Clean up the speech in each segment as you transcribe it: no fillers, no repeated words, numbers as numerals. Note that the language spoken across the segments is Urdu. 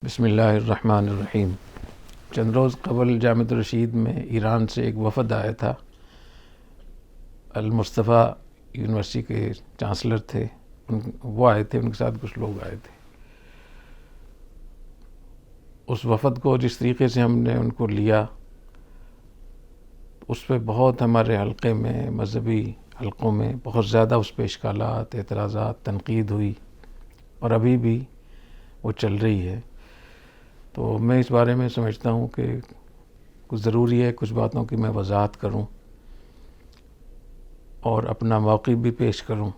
بسم اللہ الرحمن الرحیم۔ چند روز قبل جامعۃ الرشید میں ایران سے ایک وفد آیا تھا۔ المصطفیٰ یونیورسٹی کے چانسلر تھے، وہ آئے تھے، ان کے ساتھ کچھ لوگ آئے تھے۔ اس وفد کو جس طریقے سے ہم نے ان کو لیا، اس پہ بہت ہمارے حلقے میں، مذہبی حلقوں میں بہت زیادہ اس پہ اشکالات، اعتراضات، تنقید ہوئی، اور ابھی بھی وہ چل رہی ہے۔ تو میں اس بارے میں سمجھتا ہوں کہ کچھ ضروری ہے کچھ باتوں کی میں وضاحت کروں اور اپنا موقف بھی پیش کروں۔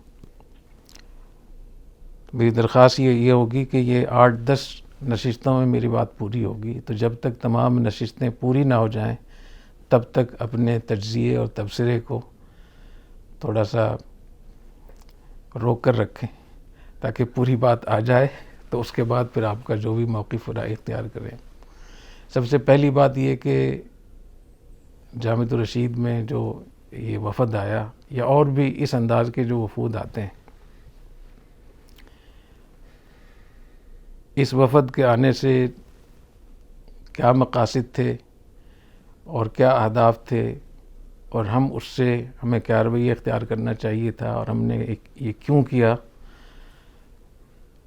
میری درخواست یہ ہوگی کہ یہ 8-10 نشستوں میں میری بات پوری ہوگی، تو جب تک تمام نشستیں پوری نہ ہو جائیں تب تک اپنے تجزیے اور تبصرے کو تھوڑا سا روک کر رکھیں تاکہ پوری بات آ جائے، تو اس کے بعد پھر آپ کا جو بھی موقف رائے اختیار کریں۔ سب سے پہلی بات یہ کہ جامعۃ الرشید میں جو یہ وفد آیا، یا اور بھی اس انداز کے جو وفود آتے ہیں، اس وفد کے آنے سے کیا مقاصد تھے اور کیا اہداف تھے، اور ہمیں کیا رویہ اختیار کرنا چاہیے تھا، اور ہم نے یہ کیوں کیا،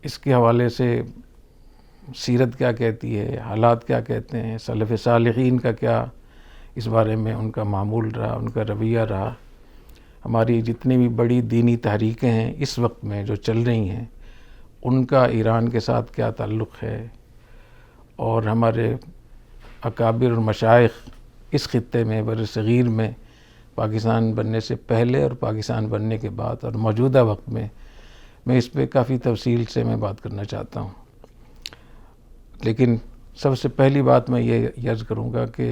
اس کے حوالے سے سیرت کیا کہتی ہے، حالات کیا کہتے ہیں، سلف صالحین کا کیا اس بارے میں ان کا معمول رہا، ان کا رویہ رہا، ہماری جتنی بھی بڑی دینی تحریکیں ہیں اس وقت میں جو چل رہی ہیں ان کا ایران کے ساتھ کیا تعلق ہے، اور ہمارے اکابر اور مشائخ اس خطے میں، بر صغیر میں، پاکستان بننے سے پہلے اور پاکستان بننے کے بعد اور موجودہ وقت میں اس پہ کافی تفصیل سے میں بات کرنا چاہتا ہوں۔ لیکن سب سے پہلی بات میں یہ عرض کروں گا کہ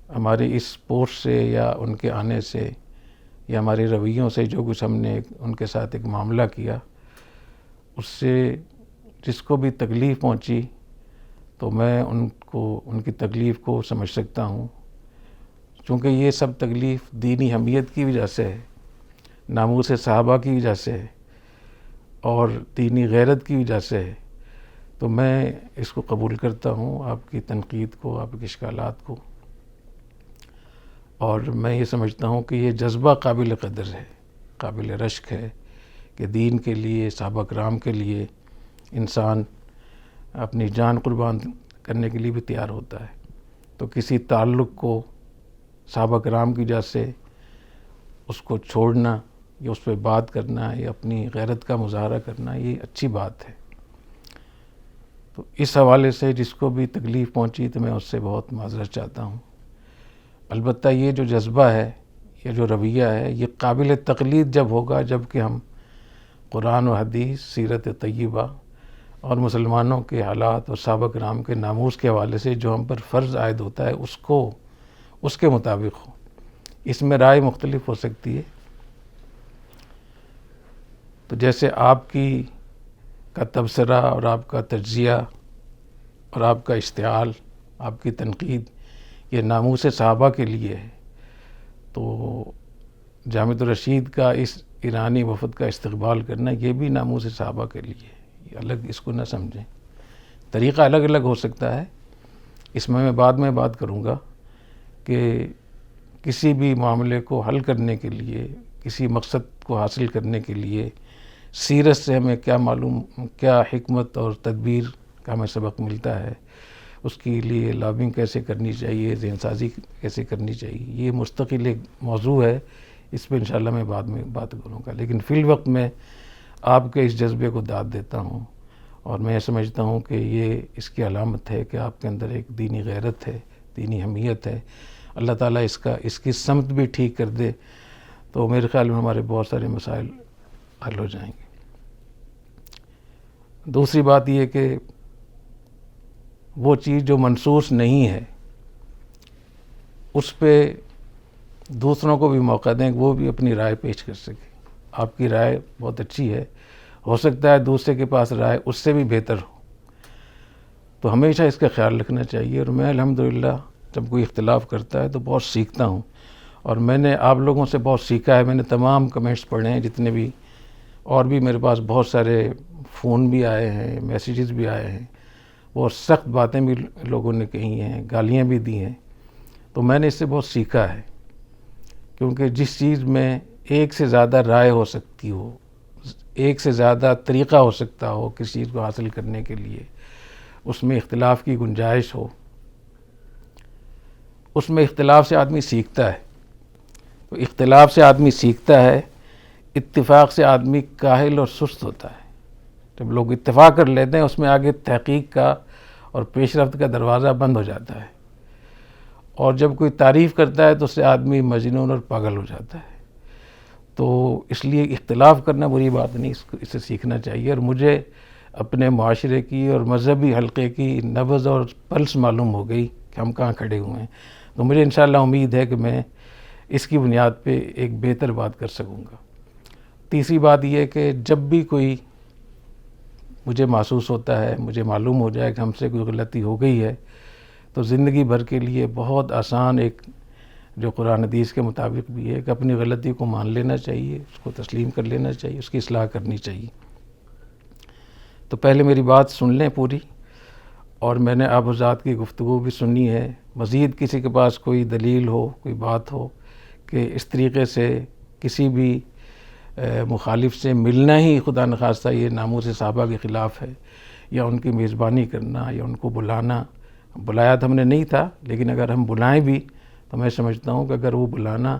ہمارے اس پوسٹ سے یا ان کے آنے سے یا ہمارے رویوں سے جو کچھ ہم نے ان کے ساتھ ایک معاملہ کیا، اس سے جس کو بھی تکلیف پہنچی تو میں ان کی تکلیف کو سمجھ سکتا ہوں، چونکہ یہ سب تکلیف دینی حمیت کی وجہ سے ہے، ناموس صحابہ کی وجہ سے ہے اور دینی غیرت کی وجہ سے ہے۔ تو میں اس کو قبول کرتا ہوں، آپ کی تنقید کو، آپ کے اشکالات کو، اور میں یہ سمجھتا ہوں کہ یہ جذبہ قابل قدر ہے، قابل رشک ہے کہ دین کے لیے، صحابہ کرام کے لیے انسان اپنی جان قربان کرنے کے لیے بھی تیار ہوتا ہے۔ تو کسی تعلق کو صحابہ کرام کی وجہ سے اس کو چھوڑنا یا اس پہ بات کرنا یا اپنی غیرت کا مظاہرہ کرنا، یہ اچھی بات ہے۔ تو اس حوالے سے جس کو بھی تکلیف پہنچی تو میں اس سے بہت معذرت چاہتا ہوں۔ البتہ یہ جو جذبہ ہے، یہ جو رویہ ہے، یہ قابل تقلید جب ہوگا جب کہ ہم قرآن و حدیث، سیرت طیبہ اور مسلمانوں کے حالات اور صحابہ کرام کے ناموس کے حوالے سے جو ہم پر فرض عائد ہوتا ہے اس کے مطابق ہو۔ اس میں رائے مختلف ہو سکتی ہے۔ تو جیسے آپ کا تبصرہ اور آپ کا تجزیہ اور آپ کا اشتعال، آپ کی تنقید یہ ناموس صحابہ کے لیے ہے، تو جامعۃ الرشید کا اس ایرانی وفد کا استقبال کرنا یہ بھی ناموس صحابہ کے لیے ہے۔ یہ الگ اس کو نہ سمجھیں، طریقہ الگ الگ ہو سکتا ہے۔ اس میں بعد میں بات کروں گا کہ کسی بھی معاملے کو حل کرنے کے لیے، کسی مقصد کو حاصل کرنے کے لیے سیرت سے ہمیں کیا معلوم، کیا حکمت اور تدبیر کا ہمیں سبق ملتا ہے، اس کے لیے لابنگ کیسے کرنی چاہیے، ذہن سازی کیسے کرنی چاہیے، یہ مستقل ایک موضوع ہے، اس پہ انشاءاللہ میں بعد میں بات کروں گا۔ لیکن فی الوقت میں آپ کے اس جذبے کو داد دیتا ہوں، اور میں سمجھتا ہوں کہ یہ اس کی علامت ہے کہ آپ کے اندر ایک دینی غیرت ہے، دینی حمیت ہے۔ اللہ تعالیٰ اس کی سمت بھی ٹھیک کر دے تو میرے خیال میں ہمارے بہت سارے مسائل حل ہو جائیں گے۔ دوسری بات یہ کہ وہ چیز جو منصوص نہیں ہے اس پہ دوسروں کو بھی موقع دیں کہ وہ بھی اپنی رائے پیش کر سکیں۔ آپ کی رائے بہت اچھی ہے، ہو سکتا ہے دوسرے کے پاس رائے اس سے بھی بہتر ہو، تو ہمیشہ اس کا خیال رکھنا چاہیے۔ اور میں الحمدللہ جب کوئی اختلاف کرتا ہے تو بہت سیکھتا ہوں، اور میں نے آپ لوگوں سے بہت سیکھا ہے۔ میں نے تمام کمنٹس پڑھے ہیں جتنے بھی، اور بھی میرے پاس بہت سارے فون بھی آئے ہیں، میسیجز بھی آئے ہیں، بہت سخت باتیں بھی لوگوں نے کہی ہیں، گالیاں بھی دی ہیں، تو میں نے اس سے بہت سیکھا ہے، کیونکہ جس چیز میں ایک سے زیادہ رائے ہو سکتی ہو، ایک سے زیادہ طریقہ ہو سکتا ہو کسی چیز کو حاصل کرنے کے لیے، اس میں اختلاف کی گنجائش ہو، اس میں اختلاف سے آدمی سیکھتا ہے. تو اختلاف سے آدمی سیکھتا ہے، اتفاق سے آدمی کاہل اور سست ہوتا ہے. جب لوگ اتفاق کر لیتے ہیں اس میں آگے تحقیق کا اور پیش رفت کا دروازہ بند ہو جاتا ہے، اور جب کوئی تعریف کرتا ہے تو اس سے آدمی مجنون اور پاگل ہو جاتا ہے. تو اس لیے اختلاف کرنا بری بات نہیں، اس سے سیکھنا چاہیے. اور مجھے اپنے معاشرے کی اور مذہبی حلقے کی نبض اور پلس معلوم ہو گئی کہ ہم کہاں کھڑے ہوئے ہیں. تو مجھے انشاءاللہ امید ہے کہ میں اس کی بنیاد پہ ایک بہتر بات کر سکوں گا. تیسری بات یہ ہے کہ جب بھی کوئی مجھے محسوس ہوتا ہے، مجھے معلوم ہو جائے کہ ہم سے کوئی غلطی ہو گئی ہے، تو زندگی بھر کے لیے بہت آسان ایک جو قرآن حدیث کے مطابق بھی ہے کہ اپنی غلطی کو مان لینا چاہیے، اس کو تسلیم کر لینا چاہیے، اس کی اصلاح کرنی چاہیے. تو پہلے میری بات سن لیں پوری، اور میں نے آپ حضرات کی گفتگو بھی سنی ہے. مزید کسی کے پاس کوئی دلیل ہو، کوئی بات ہو کہ اس طریقے سے کسی بھی مخالف سے ملنا ہی خدا نخواستہ یہ ناموس صحابہ کے خلاف ہے، یا ان کی میزبانی کرنا یا ان کو بلایا تو ہم نے نہیں تھا، لیکن اگر ہم بلائیں بھی تو میں سمجھتا ہوں کہ اگر وہ بلانا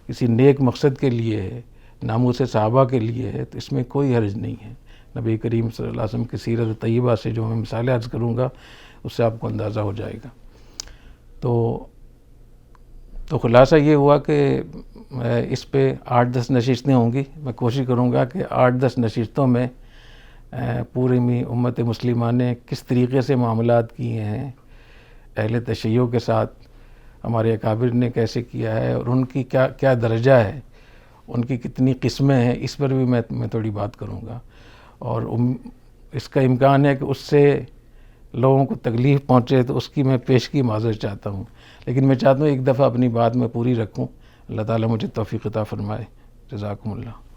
کسی نیک مقصد کے لیے ہے، ناموس صحابہ کے لیے ہے، تو اس میں کوئی حرج نہیں ہے. نبی کریم صلی اللہ علیہ وسلم کی سیرت طیبہ سے جو میں مثالیں عرض کروں گا اس سے آپ کو اندازہ ہو جائے گا. تو خلاصہ یہ ہوا کہ اس پہ 8-10 نشستیں ہوں گی. میں کوشش کروں گا کہ 8-10 نشستوں میں پوری امت مسلمہ نے کس طریقے سے معاملات کیے ہیں، اہل تشیع کے ساتھ ہمارے اکابر نے کیسے کیا ہے، اور ان کی کیا درجہ ہے، ان کی کتنی قسمیں ہیں، اس پر بھی میں تھوڑی بات کروں گا. اور اس کا امکان ہے کہ اس سے لوگوں کو تکلیف پہنچے تو اس کی میں پیشگی معذرت چاہتا ہوں، لیکن میں چاہتا ہوں ایک دفعہ اپنی بات میں پوری رکھوں. اللہ تعالیٰ مجھے توفیق عطا فرمائے. جزاکم اللہ.